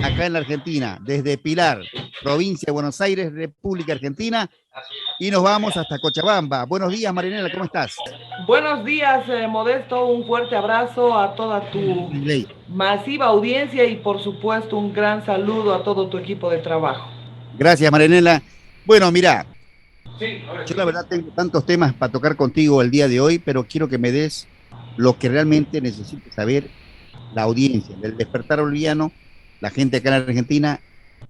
acá en la Argentina, desde Pilar, provincia de Buenos Aires, República Argentina, y nos vamos hasta Cochabamba. Buenos días, Marinela, ¿cómo estás? Buenos días, Modesto. Un fuerte abrazo a toda tu masiva audiencia y, por supuesto, un gran saludo a todo tu equipo de trabajo. Gracias, Marinela. Bueno, mira, yo la verdad tengo tantos temas para tocar contigo el día de hoy, pero quiero que me des lo que realmente necesita saber la audiencia, del despertar boliviano, la gente acá en la Argentina,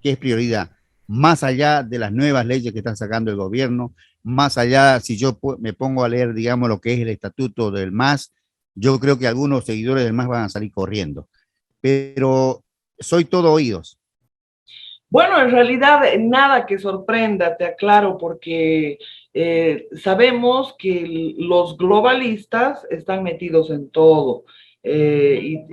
que es prioridad, más allá de las nuevas leyes que están sacando el gobierno, más allá, si yo me pongo a leer, digamos, lo que es el estatuto del MAS, yo creo que algunos seguidores del MAS van a salir corriendo, pero soy todo oídos. Bueno, en realidad nada que sorprenda, te aclaro, porque sabemos que los globalistas están metidos en todo. Y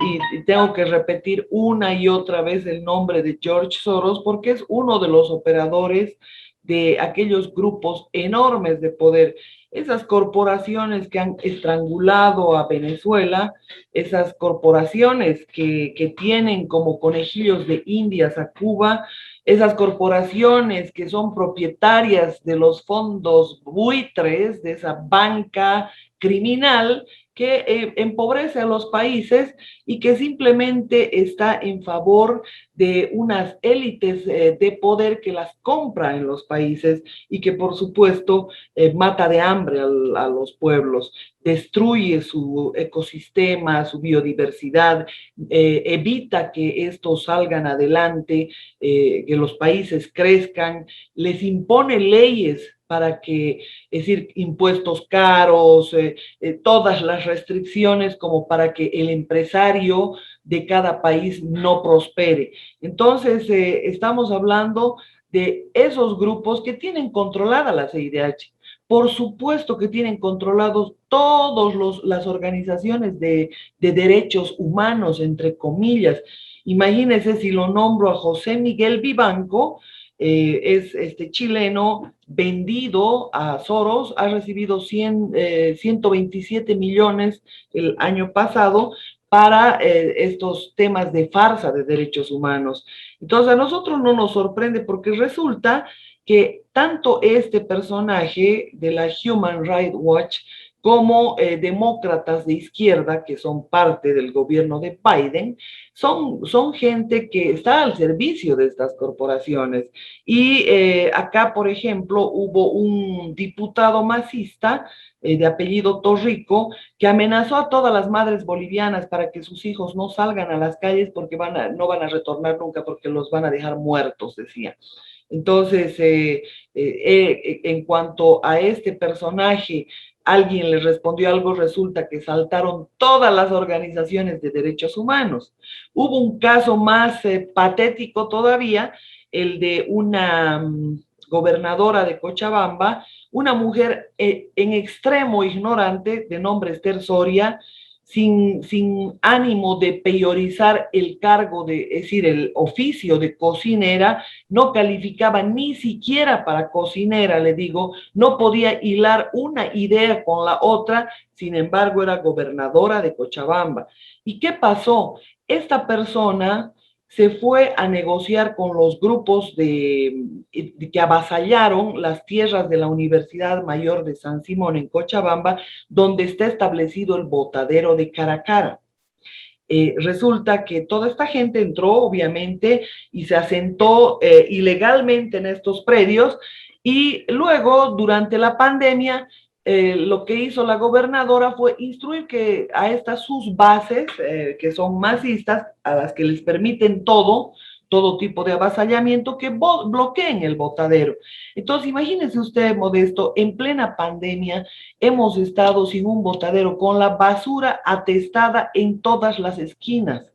tengo que repetir una y otra vez el nombre de George Soros porque es uno de los operadores de aquellos grupos enormes de poder, esas corporaciones que han estrangulado a Venezuela, esas corporaciones que tienen como conejillos de Indias a Cuba, esas corporaciones que son propietarias de los fondos buitres, de esa banca criminal que empobrece a los países y que simplemente está en favor de unas élites de poder que las compra en los países y que por supuesto mata de hambre a los pueblos, destruye su ecosistema, su biodiversidad, evita que estos salgan adelante, que los países crezcan, les impone leyes para que, es decir, impuestos caros, todas las restricciones como para que el empresario de cada país no prospere. Entonces, estamos hablando de esos grupos que tienen controlada la CIDH. Por supuesto que tienen controlados todas las organizaciones de derechos humanos, entre comillas. Imagínense si lo nombro a José Miguel Vivanco, es este chileno vendido a Soros, ha recibido 127 millones el año pasado para estos temas de farsa de derechos humanos. Entonces a nosotros no nos sorprende porque resulta que tanto este personaje de la Human Rights Watch como demócratas de izquierda, que son parte del gobierno de Biden, son gente que está al servicio de estas corporaciones. Y acá, por ejemplo, hubo un diputado masista de apellido Torrico que amenazó a todas las madres bolivianas para que sus hijos no salgan a las calles porque no van a retornar nunca porque los van a dejar muertos, decía. Entonces, en cuanto a este personaje, alguien le respondió algo, resulta que saltaron todas las organizaciones de derechos humanos. Hubo un caso más patético todavía, el de una gobernadora de Cochabamba, una mujer en extremo ignorante, de nombre Esther Soria, sin ánimo de peyorizar el cargo de, es decir, el oficio de cocinera, no calificaba ni siquiera para cocinera, le digo, no podía hilar una idea con la otra, sin embargo era gobernadora de Cochabamba. ¿Y qué pasó? Esta persona se fue a negociar con los grupos que avasallaron las tierras de la Universidad Mayor de San Simón en Cochabamba, donde está establecido el botadero de Caracara. Resulta que toda esta gente entró, obviamente, y se asentó ilegalmente en estos predios, y luego, durante la pandemia, lo que hizo la gobernadora fue instruir que a estas sus bases, que son masistas, a las que les permiten todo tipo de avasallamiento, que bloqueen el botadero. Entonces, imagínense usted, Modesto, en plena pandemia hemos estado sin un botadero, con la basura atestada en todas las esquinas.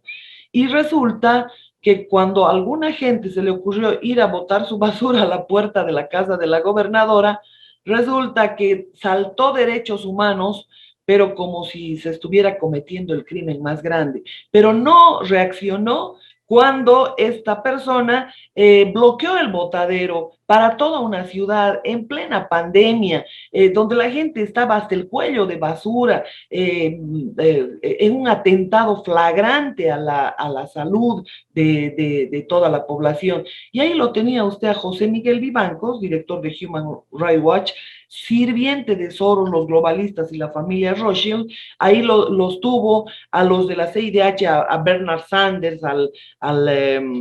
Y resulta que cuando a alguna gente se le ocurrió ir a botar su basura a la puerta de la casa de la gobernadora, resulta que saltó derechos humanos, pero como si se estuviera cometiendo el crimen más grande. Pero no reaccionó cuando esta persona bloqueó el botadero para toda una ciudad en plena pandemia, donde la gente estaba hasta el cuello de basura, en un atentado flagrante a la salud de toda la población. Y ahí lo tenía usted a José Miguel Vivancos, director de Human Rights Watch, sirviente de Soros, los globalistas y la familia Rothschild. Ahí los tuvo a los de la CIDH, a Bernard Sanders, al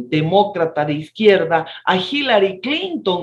demócrata de izquierda, a Hillary Clinton,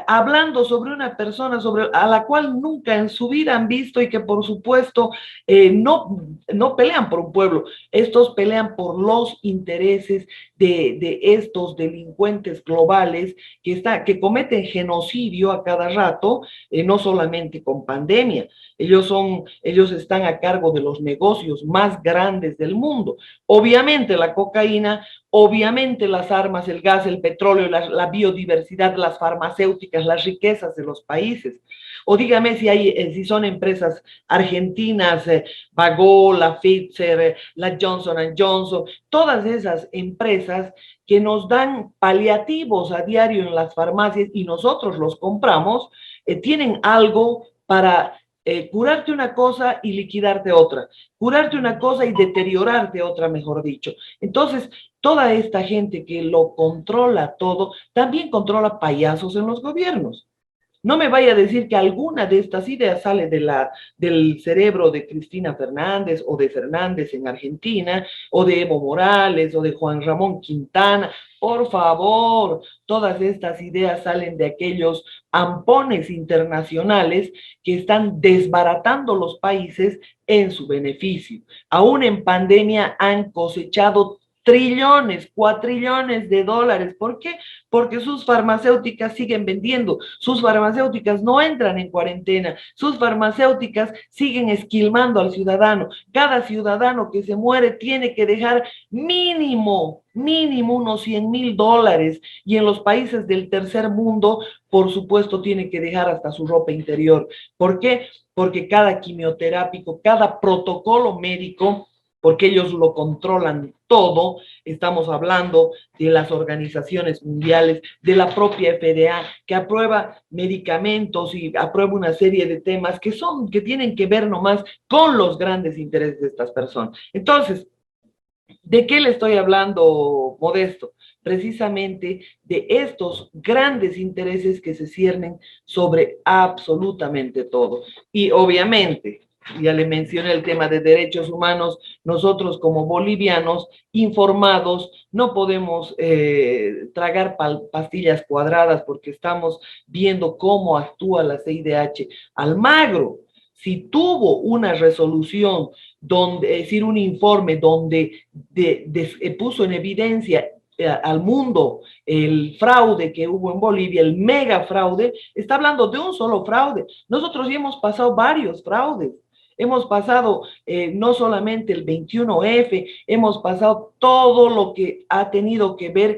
hablando sobre una persona a la cual nunca en su vida han visto y que por supuesto no pelean por un pueblo, estos pelean por los intereses de estos delincuentes globales que cometen genocidio a cada rato, no solamente con pandemia. Ellos están a cargo de los negocios más grandes del mundo. Obviamente la cocaína, obviamente las armas, el gas, el petróleo, la biodiversidad, las farmacéuticas, las riquezas de los países. O dígame si son empresas argentinas, Bagó, la Pfizer, la Johnson Johnson, todas esas empresas que nos dan paliativos a diario en las farmacias y nosotros los compramos, tienen algo para curarte una cosa y liquidarte otra, curarte una cosa y deteriorarte otra, mejor dicho. Entonces, toda esta gente que lo controla todo, también controla payasos en los gobiernos. No me vaya a decir que alguna de estas ideas sale del cerebro de Cristina Fernández o de Fernández en Argentina, o de Evo Morales o de Juan Ramón Quintana. Por favor, todas estas ideas salen de aquellos ampones internacionales que están desbaratando los países en su beneficio. Aún en pandemia han cosechado trillones, cuatrillones de dólares. ¿Por qué? Porque sus farmacéuticas siguen vendiendo, sus farmacéuticas no entran en cuarentena, sus farmacéuticas siguen esquilmando al ciudadano. Cada ciudadano que se muere tiene que dejar mínimo unos $100,000, y en los países del tercer mundo, por supuesto, tiene que dejar hasta su ropa interior. ¿Por qué? Porque cada quimioterápico, cada protocolo médico, porque ellos lo controlan todo, estamos hablando de las organizaciones mundiales, de la propia FDA, que aprueba medicamentos y aprueba una serie de temas que tienen que ver nomás con los grandes intereses de estas personas. Entonces, ¿de qué le estoy hablando, Modesto? Precisamente de estos grandes intereses que se ciernen sobre absolutamente todo. Y obviamente, ya le mencioné el tema de derechos humanos, nosotros como bolivianos informados no podemos tragar pastillas cuadradas porque estamos viendo cómo actúa la CIDH. Almagro, si tuvo una resolución donde, es decir, un informe donde puso en evidencia al mundo el fraude que hubo en Bolivia, el mega fraude, está hablando de un solo fraude. Nosotros ya hemos pasado varios fraudes. Hemos pasado no solamente el 21F, hemos pasado todo lo que ha tenido que ver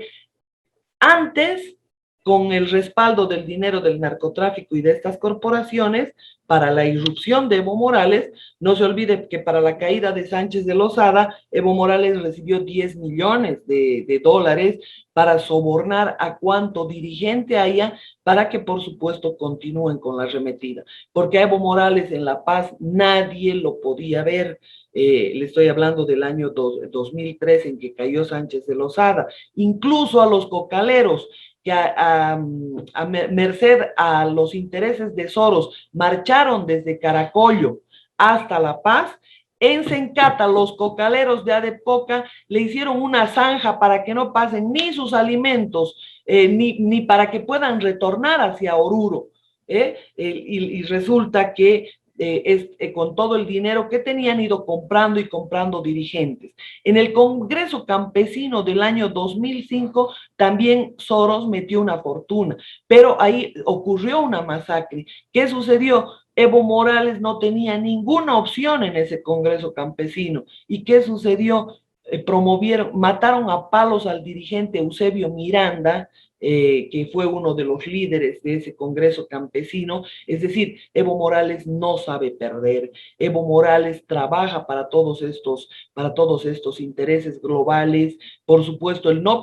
antes con el respaldo del dinero del narcotráfico y de estas corporaciones para la irrupción de Evo Morales. No se olvide que para la caída de Sánchez de Lozada, Evo Morales recibió 10 millones de dólares para sobornar a cuanto dirigente haya para que, por supuesto, continúen con la arremetida. Porque a Evo Morales en La Paz nadie lo podía ver. Le estoy hablando del año 2003 en que cayó Sánchez de Lozada. Incluso a los cocaleros que a merced a los intereses de Soros marcharon desde Caracollo hasta La Paz. En Sencata, los cocaleros de Adepoca le hicieron una zanja para que no pasen ni sus alimentos, ni para que puedan retornar hacia Oruro. Y resulta que con todo el dinero que tenían ido comprando y comprando dirigentes. En el Congreso Campesino del año 2005 también Soros metió una fortuna, pero ahí ocurrió una masacre. ¿Qué sucedió? Evo Morales no tenía ninguna opción en ese Congreso Campesino. ¿Y qué sucedió? mataron a palos al dirigente Eusebio Miranda, que fue uno de los líderes de ese Congreso campesino. Es decir, Evo Morales no sabe perder. Evo Morales trabaja para todos estos intereses globales. Por supuesto, él no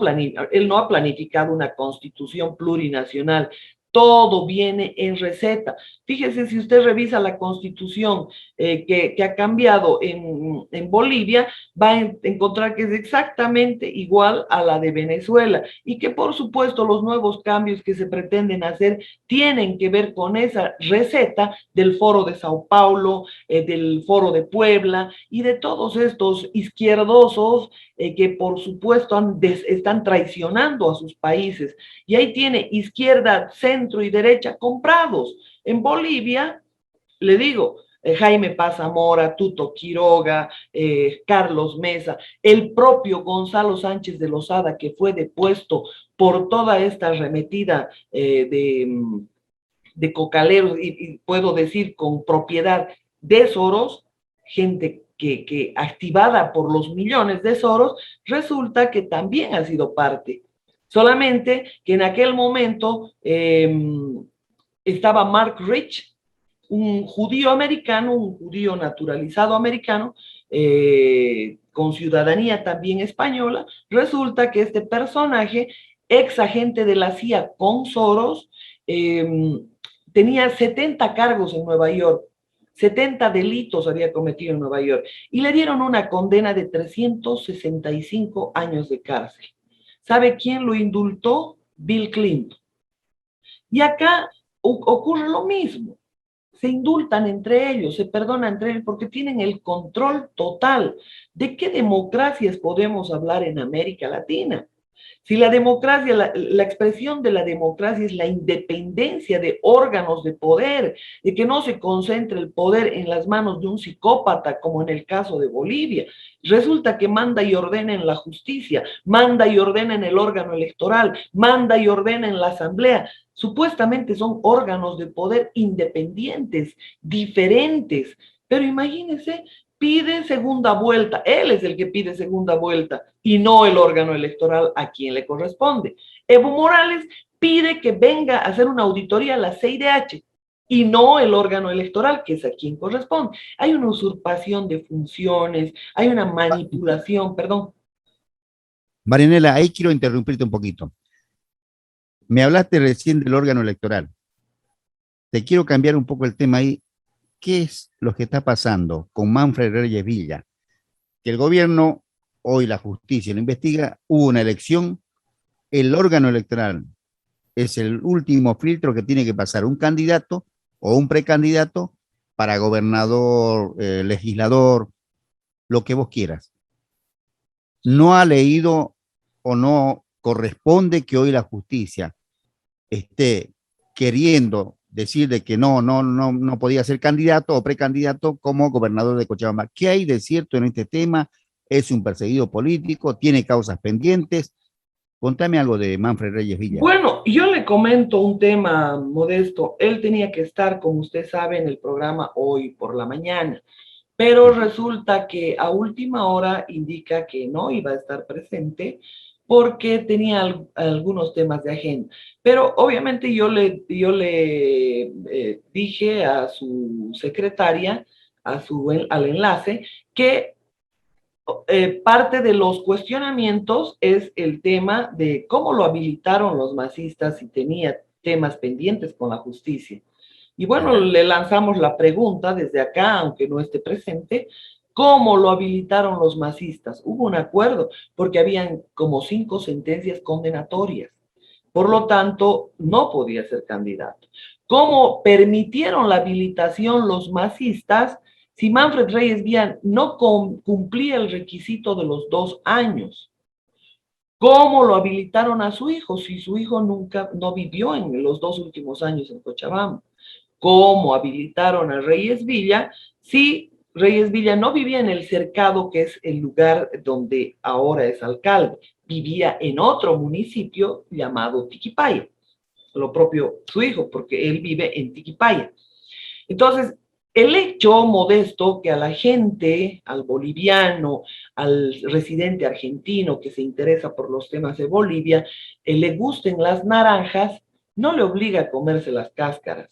ha planificado una constitución plurinacional. Todo viene en receta. Fíjese, si usted revisa la constitución que ha cambiado en Bolivia, va a encontrar que es exactamente igual a la de Venezuela y que por supuesto los nuevos cambios que se pretenden hacer tienen que ver con esa receta del Foro de Sao Paulo, del Foro de Puebla y de todos estos izquierdosos que por supuesto están traicionando a sus países. Y ahí tiene izquierda, centro y derecha comprados. En Bolivia, le digo, Jaime Paz Zamora, Tuto Quiroga, Carlos Mesa, el propio Gonzalo Sánchez de Lozada, que fue depuesto por toda esta arremetida de cocaleros, y puedo decir con propiedad de Soros, gente que activada por los millones de Soros, resulta que también ha sido parte. Solamente que en aquel momento estaba Mark Rich, un judío americano, un judío naturalizado americano, con ciudadanía también española. Resulta que este personaje, ex agente de la CIA con Soros, tenía 70 cargos en Nueva York, 70 delitos había cometido en Nueva York, y le dieron una condena de 365 años de cárcel. ¿Sabe quién lo indultó? Bill Clinton. Y acá ocurre lo mismo. Se indultan entre ellos, se perdonan entre ellos, porque tienen el control total. ¿De qué democracias podemos hablar en América Latina? Si la democracia, la expresión de la democracia es la independencia de órganos de poder, de que no se concentre el poder en las manos de un psicópata, como en el caso de Bolivia. Resulta que manda y ordena en la justicia, manda y ordena en el órgano electoral, manda y ordena en la asamblea. Supuestamente son órganos de poder independientes, diferentes, pero imagínense, pide segunda vuelta, él es el que pide segunda vuelta y no el órgano electoral a quien le corresponde. Evo Morales pide que venga a hacer una auditoría a la CIDH y no el órgano electoral, que es a quien corresponde. Hay una usurpación de funciones, hay una manipulación, perdón. Marianela, ahí quiero interrumpirte un poquito. Me hablaste recién del órgano electoral. Te quiero cambiar un poco el tema ahí. ¿Qué es lo que está pasando con Manfred Reyes Villa? Que el gobierno, hoy la justicia lo investiga, hubo una elección, el órgano electoral es el último filtro que tiene que pasar un candidato o un precandidato para gobernador, legislador, lo que vos quieras. No ha leído o no corresponde que hoy la justicia esté queriendo decir de que no podía ser candidato o precandidato como gobernador de Cochabamba. ¿Qué hay de cierto en este tema? ¿Es un perseguido político? ¿Tiene causas pendientes? Contame algo de Manfred Reyes Villa. Bueno, yo le comento un tema modesto. Él tenía que estar, como usted sabe, en el programa hoy por la mañana, pero resulta que a última hora indica que no iba a estar presente porque tenía algunos temas de agenda. Pero obviamente yo le dije a su secretaria, al enlace, que parte de los cuestionamientos es el tema de cómo lo habilitaron los masistas si tenía temas pendientes con la justicia. Y bueno, le lanzamos la pregunta desde acá, aunque no esté presente, ¿cómo lo habilitaron los masistas? Hubo un acuerdo porque habían como 5 sentencias condenatorias. Por lo tanto, no podía ser candidato. ¿Cómo permitieron la habilitación los masistas si Manfred Reyes Villa no cumplía el requisito de los 2 años? ¿Cómo lo habilitaron a su hijo si su hijo nunca no vivió en los 2 últimos años en Cochabamba? ¿Cómo habilitaron a Reyes Villa si Reyes Villa no vivía en el Cercado, que es el lugar donde ahora es alcalde? Vivía en otro municipio llamado Tiquipaya, lo propio su hijo, porque él vive en Tiquipaya. Entonces, El hecho modesto que a la gente, al boliviano, al residente argentino que se interesa por los temas de Bolivia, le gusten las naranjas, no le obliga a comerse las cáscaras.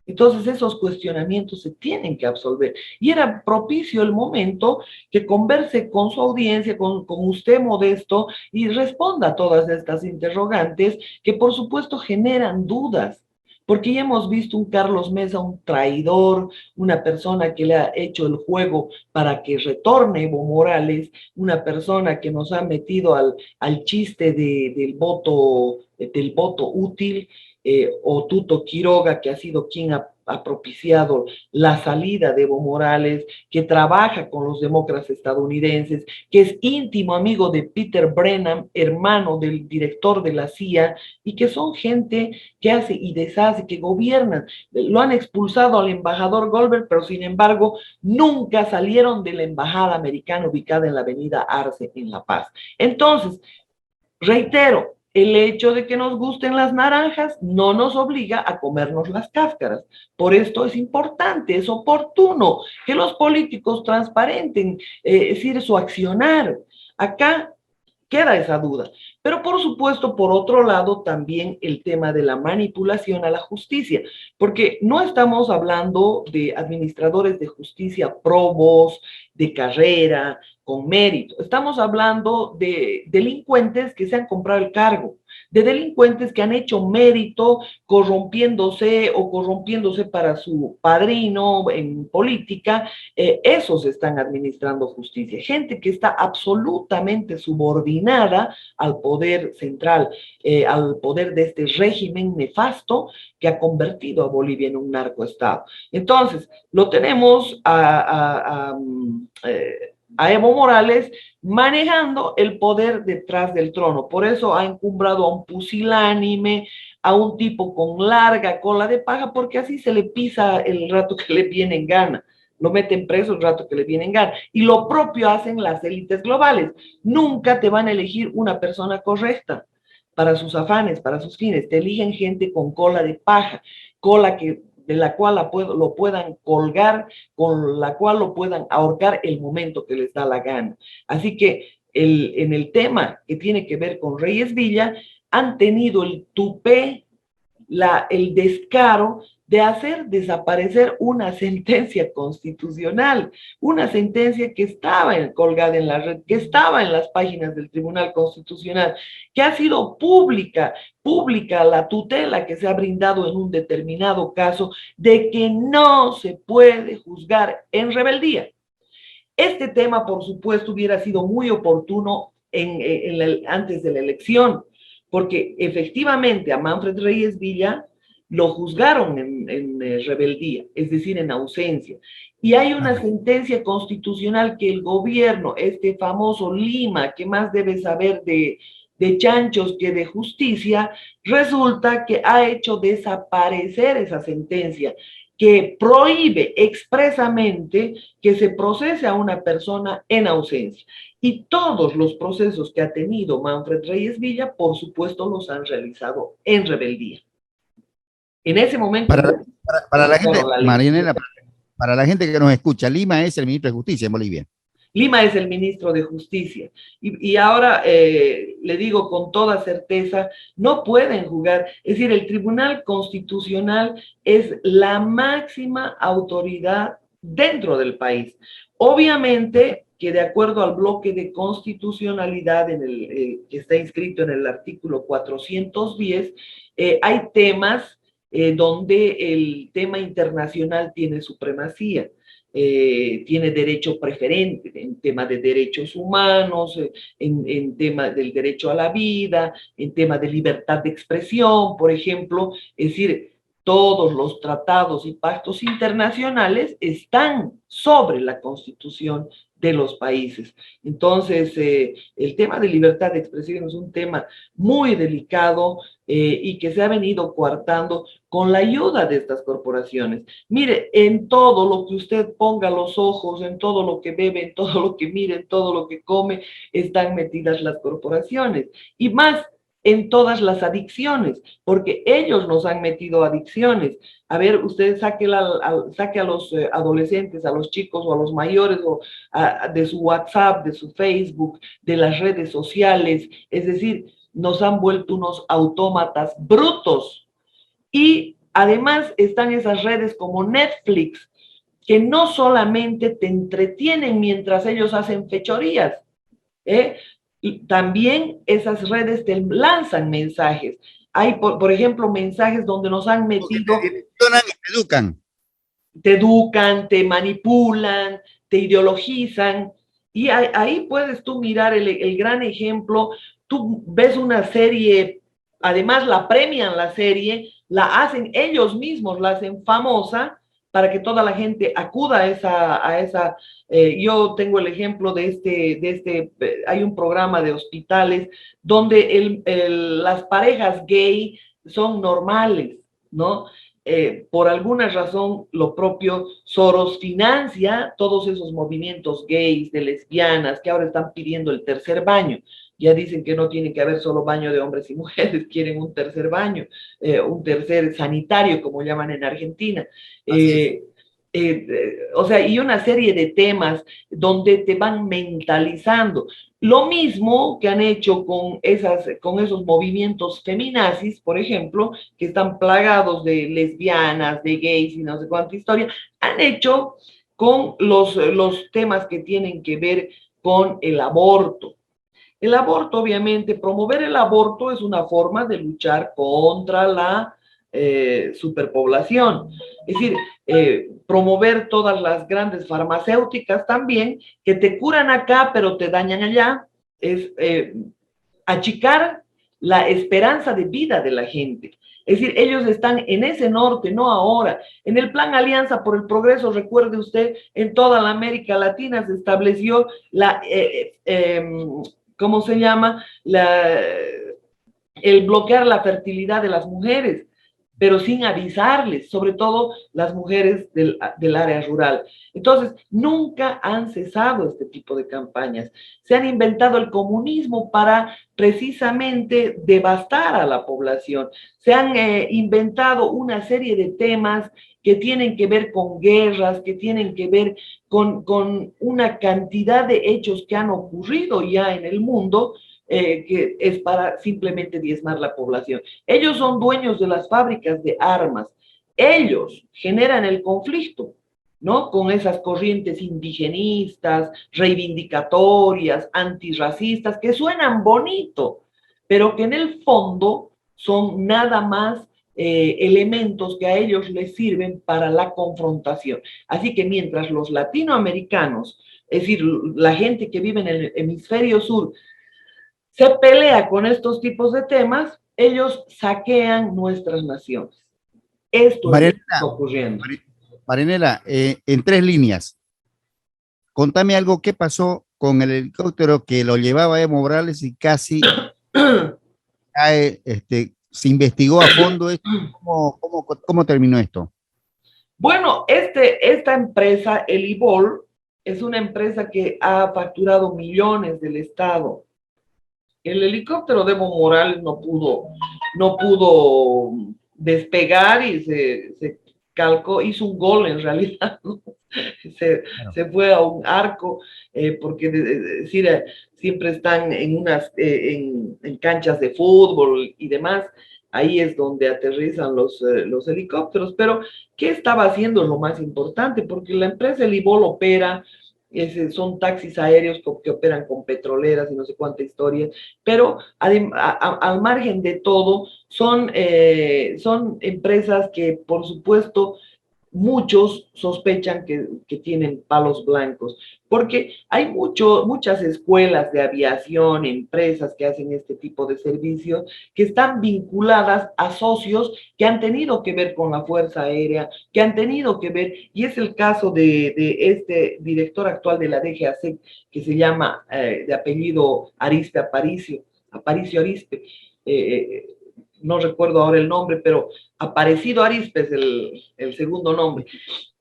Entonces esos cuestionamientos se tienen que absolver. Y era propicio el momento que converse con su audiencia, con usted modesto, y responda a todas estas interrogantes que por supuesto generan dudas. Porque ya hemos visto un Carlos Mesa, un traidor, una persona que le ha hecho el juego para que retorne Evo Morales, una persona que nos ha metido al chiste del voto útil, o Tuto Quiroga, que ha sido quien ha propiciado la salida de Evo Morales, que trabaja con los demócratas estadounidenses, que es íntimo amigo de Peter Brennan, hermano del director de la CIA, y que son gente que hace y deshace, que gobiernan. Lo han expulsado al embajador Goldberg, pero sin embargo nunca salieron de la embajada americana ubicada en la avenida Arce, en La Paz. Entonces, reitero, el hecho de que nos gusten las naranjas no nos obliga a comernos las cáscaras. Por esto es importante, es oportuno que los políticos transparenten, es decir, su accionar. Acá queda esa duda. Pero por supuesto, por otro lado, también el tema de la manipulación a la justicia, porque no estamos hablando de administradores de justicia probos, de carrera, con mérito. Estamos hablando de delincuentes que se han comprado el cargo, de delincuentes que han hecho mérito corrompiéndose para su padrino en política. Esos están administrando justicia. Gente que está absolutamente subordinada al poder central, al poder de este régimen nefasto que ha convertido a Bolivia en un narcoestado. Entonces, lo tenemos a Evo Morales manejando el poder detrás del trono. Por eso ha encumbrado a un pusilánime, a un tipo con larga cola de paja, porque así se le pisa el rato que le viene en gana. Lo meten preso el rato que le viene en gana. Y lo propio hacen las élites globales. Nunca te van a elegir una persona correcta para sus afanes, para sus fines. Te eligen gente con cola de paja, cola de la cual lo puedan colgar, con la cual lo puedan ahorcar el momento que les da la gana. Así que en el tema que tiene que ver con Reyes Villa, han tenido el tupé, el descaro de hacer desaparecer una sentencia constitucional, una sentencia que estaba colgada en la red, que estaba en las páginas del Tribunal Constitucional, que ha sido pública la tutela que se ha brindado en un determinado caso de que no se puede juzgar en rebeldía. Este tema, por supuesto, hubiera sido muy oportuno antes de la elección, porque efectivamente a Manfred Reyes Villa lo juzgaron en rebeldía, es decir, en ausencia. Y hay una sentencia constitucional que el gobierno, este famoso Lima, que más debe saber de chanchos que de justicia, resulta que ha hecho desaparecer esa sentencia que prohíbe expresamente que se procese a una persona en ausencia. Y todos los procesos que ha tenido Manfred Reyes Villa, por supuesto, los han realizado en rebeldía. En ese momento... Para la gente, Marianela, para la gente que nos escucha, Lima es el ministro de Justicia en Bolivia. Lima es el ministro de Justicia. Y ahora le digo con toda certeza, no pueden jugar. Es decir, el Tribunal Constitucional es la máxima autoridad dentro del país. Obviamente que de acuerdo al bloque de constitucionalidad que está inscrito en el artículo 410, hay temas donde el tema internacional tiene supremacía. Tiene derecho preferente en tema de derechos humanos, en tema del derecho a la vida, en tema de libertad de expresión, por ejemplo. Es decir, todos los tratados y pactos internacionales están sobre la Constitución de los países. Entonces, el tema de libertad de expresión es un tema muy delicado y que se ha venido coartando con la ayuda de estas corporaciones. Mire, en todo lo que usted ponga los ojos, en todo lo que bebe, en todo lo que mire, en todo lo que come, están metidas las corporaciones. Y más, en todas las adicciones, porque ellos nos han metido adicciones. A ver, usted saque a los adolescentes, a los chicos o a los mayores de su WhatsApp, de su Facebook, de las redes sociales, es decir, nos han vuelto unos autómatas brutos. Y además están esas redes como Netflix, que no solamente te entretienen mientras ellos hacen fechorías, ¿eh? Y también esas redes te lanzan mensajes. Hay, por ejemplo, mensajes donde nos han Porque te metido, direccionan y te educan. te educan, te manipulan, te ideologizan. Y ahí puedes tú mirar el gran ejemplo. Tú ves una serie, además la premian la serie, la hacen ellos mismos, la hacen famosa para que toda la gente acuda a esa yo tengo el ejemplo hay un programa de hospitales donde las parejas gay son normales, ¿no? Por alguna razón, lo propio Soros financia todos esos movimientos gays, de lesbianas, que ahora están pidiendo el tercer baño. Ya dicen que no tiene que haber solo baño de hombres y mujeres, quieren un tercer baño, un tercer sanitario, como llaman en Argentina. O sea, y una serie de temas donde te van mentalizando. Lo mismo que han hecho con esos movimientos feminazis, por ejemplo, que están plagados de lesbianas, de gays y no sé cuánta historia, han hecho con los temas que tienen que ver con el aborto. El aborto, obviamente, promover el aborto es una forma de luchar contra la superpoblación. Es decir, promover todas las grandes farmacéuticas también, que te curan acá, pero te dañan allá, es achicar la esperanza de vida de la gente. Es decir, ellos están en ese norte, no ahora. En el Plan Alianza por el Progreso, recuerde usted, en toda la América Latina se estableció ¿cómo se llama? El bloquear la fertilidad de las mujeres, pero sin avisarles, sobre todo las mujeres del área rural. Entonces, nunca han cesado este tipo de campañas. Se han inventado el comunismo para precisamente devastar a la población. Se han inventado una serie de temas que tienen que ver con guerras, que tienen que ver con una cantidad de hechos que han ocurrido ya en el mundo, que es para simplemente diezmar la población. Ellos son dueños de las fábricas de armas. Ellos generan el conflicto, ¿no? Con esas corrientes indigenistas, reivindicatorias, antirracistas, que suenan bonito, pero que en el fondo son nada más elementos que a ellos les sirven para la confrontación. Así que mientras los latinoamericanos, es decir, la gente que vive en el hemisferio sur, se pelea con estos tipos de temas, ellos saquean nuestras naciones. Esto es lo que está ocurriendo. Marianela, en 3 líneas, contame algo, ¿qué pasó con el helicóptero que lo llevaba a Evo Morales y casi cae, se investigó a fondo esto? ¿Cómo terminó esto? Bueno, esta empresa, el IBOL, es una empresa que ha facturado millones del Estado. El helicóptero de Evo Morales no pudo despegar y se calcó, hizo un gol en realidad, ¿no? Se fue a un arco, porque decir, siempre están en canchas de fútbol y demás, ahí es donde aterrizan los helicópteros, pero ¿qué estaba haciendo? Es lo más importante, porque la empresa Elibol opera, son taxis aéreos que operan con petroleras y no sé cuánta historia, pero al margen de todo, son empresas que, por supuesto, muchos sospechan que tienen palos blancos, porque hay muchas escuelas de aviación, empresas que hacen este tipo de servicios, que están vinculadas a socios que han tenido que ver con la Fuerza Aérea, que han tenido que ver, y es el caso de este director actual de la DGAC, que se llama de apellido Aparicio Arispe, no recuerdo ahora el nombre, pero Aparecido Arispe es el segundo nombre.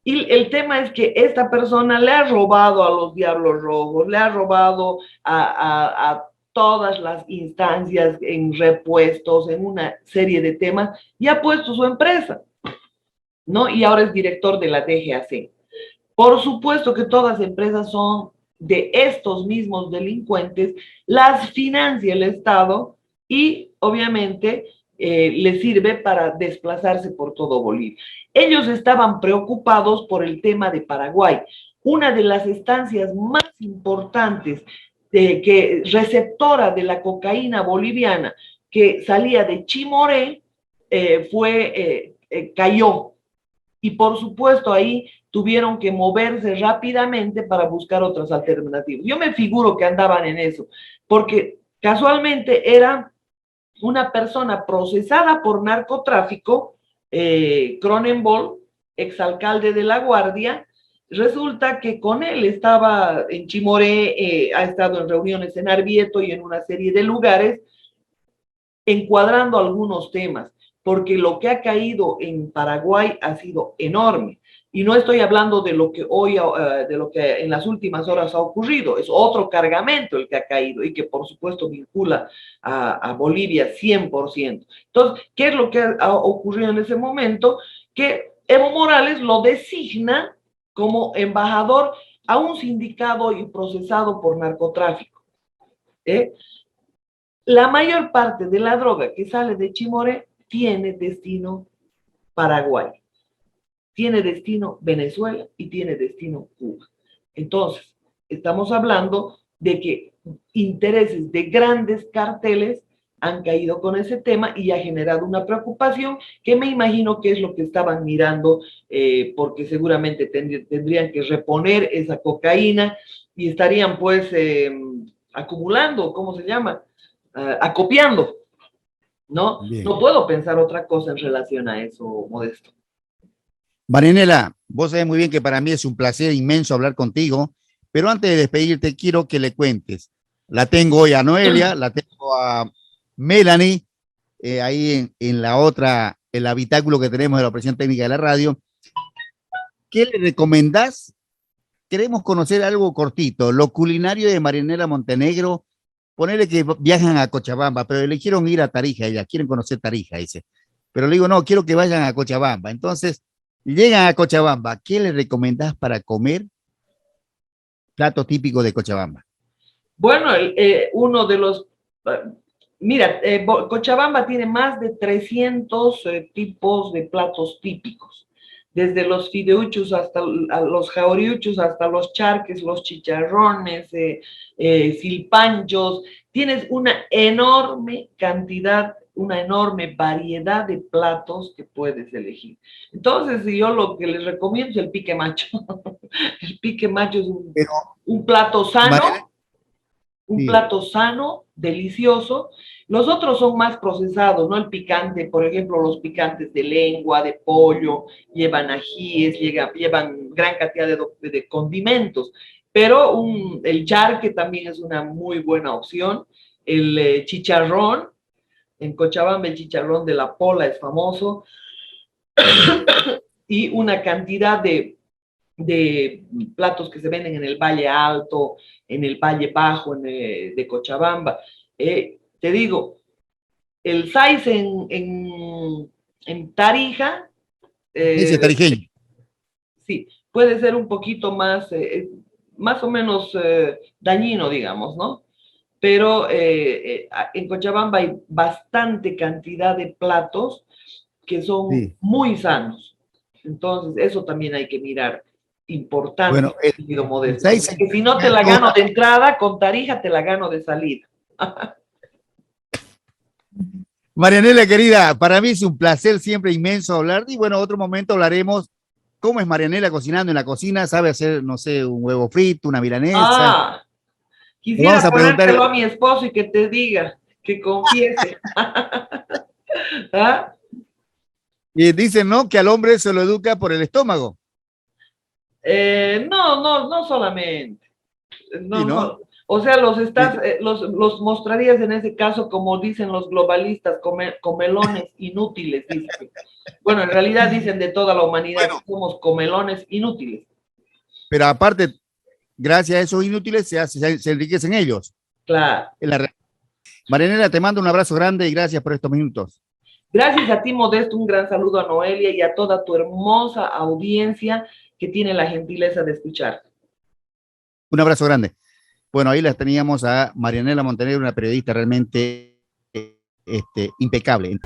Y el tema es que esta persona le ha robado a los Diablos Rojos, le ha robado a todas las instancias, en repuestos, en una serie de temas, y ha puesto su empresa, ¿no? Y ahora es director de la DGAC. Por supuesto que todas las empresas son de estos mismos delincuentes, las financia el Estado y obviamente les sirve para desplazarse por todo Bolivia. Ellos estaban preocupados por el tema de Paraguay, una de las estancias más importantes receptora de la cocaína boliviana que salía de Chimoré, cayó. Y por supuesto ahí tuvieron que moverse rápidamente para buscar otras alternativas. Yo me figuro que andaban en eso, porque casualmente era una persona procesada por narcotráfico, Cronenbol, exalcalde de La Guardia. Resulta que con él estaba en Chimoré, ha estado en reuniones en Arbieto y en una serie de lugares, encuadrando algunos temas, porque lo que ha caído en Paraguay ha sido enorme. Y no estoy hablando de lo que hoy, de lo que en las últimas horas ha ocurrido, es otro cargamento el que ha caído y que por supuesto vincula a Bolivia 100%. Entonces, ¿qué es lo que ha ocurrido en ese momento? Que Evo Morales lo designa como embajador a un sindicado y procesado por narcotráfico. La mayor parte de la droga que sale de Chimoré tiene destino Paraguay, tiene destino Venezuela y tiene destino Cuba. Entonces, estamos hablando de que intereses de grandes carteles han caído con ese tema y ha generado una preocupación que me imagino que es lo que estaban mirando, porque seguramente tendrían que reponer esa cocaína y estarían pues acumulando, ¿cómo se llama? Acopiando, ¿no? Bien. No puedo pensar otra cosa en relación a eso, Modesto. Marianela, vos sabés muy bien que para mí es un placer inmenso hablar contigo, pero antes de despedirte quiero que le cuentes. La tengo hoy a Noelia, la tengo a Melanie, ahí en la otra, el habitáculo que tenemos de la operación técnica de la radio. ¿Qué le recomendás? Queremos conocer algo cortito, lo culinario de Marianela Montenegro. Ponele que viajan a Cochabamba, pero eligieron ir a Tarija, ellas quieren conocer Tarija, dice. Pero le digo, no, quiero que vayan a Cochabamba. Entonces, llegan a Cochabamba, ¿qué le recomendás para comer platos típicos de Cochabamba? Bueno, uno de los... Mira, Cochabamba tiene más de 300 tipos de platos típicos, desde los fideuchos hasta los jauriuchos, hasta los charques, los chicharrones, silpanchos. Tienes una enorme cantidad, una enorme variedad de platos que puedes elegir. Entonces, yo lo que les recomiendo es el pique macho. El pique macho es un plato sano, un plato sano, delicioso. Los otros son más procesados, ¿no? El picante, por ejemplo, los picantes de lengua, de pollo, llevan ajíes, llevan gran cantidad de condimentos, pero el charque también es una muy buena opción. El chicharrón, en Cochabamba el chicharrón de la Pola es famoso, y una cantidad de platos que se venden en el Valle Alto, en el Valle Bajo, de Cochabamba. Te digo, el sais en Tarija, ese tarijeño. sí, puede ser un poquito más o menos dañino, digamos, ¿no? Pero en Cochabamba hay bastante cantidad de platos que son muy sanos. Entonces, eso también hay que mirar. Importante, bueno, querido Modesto. Que si no te la gano de entrada, con Tarija te la gano de salida. Marianela, querida, para mí es un placer siempre inmenso hablar. Y bueno, otro momento hablaremos cómo es Marianela cocinando en la cocina. Sabe hacer, no sé, un huevo frito, una milanesa. Quisiera ponértelo a mi esposo y que te diga, que confiese. ¿Ah? Y dicen, ¿no? Que al hombre se lo educa por el estómago. No solamente. No, sí, ¿no? no. O sea, los mostrarías en ese caso, como dicen los globalistas, comelones inútiles, dicen. Bueno, en realidad dicen de toda la humanidad que somos comelones inútiles. Pero aparte, gracias a esos inútiles se enriquecen ellos. Claro. Marianela, te mando un abrazo grande y gracias por estos minutos. Gracias a ti, Modesto, un gran saludo a Noelia y a toda tu hermosa audiencia que tiene la gentileza de escuchar. Un abrazo grande. Bueno, ahí las teníamos a Marianela Montenegro, una periodista realmente impecable.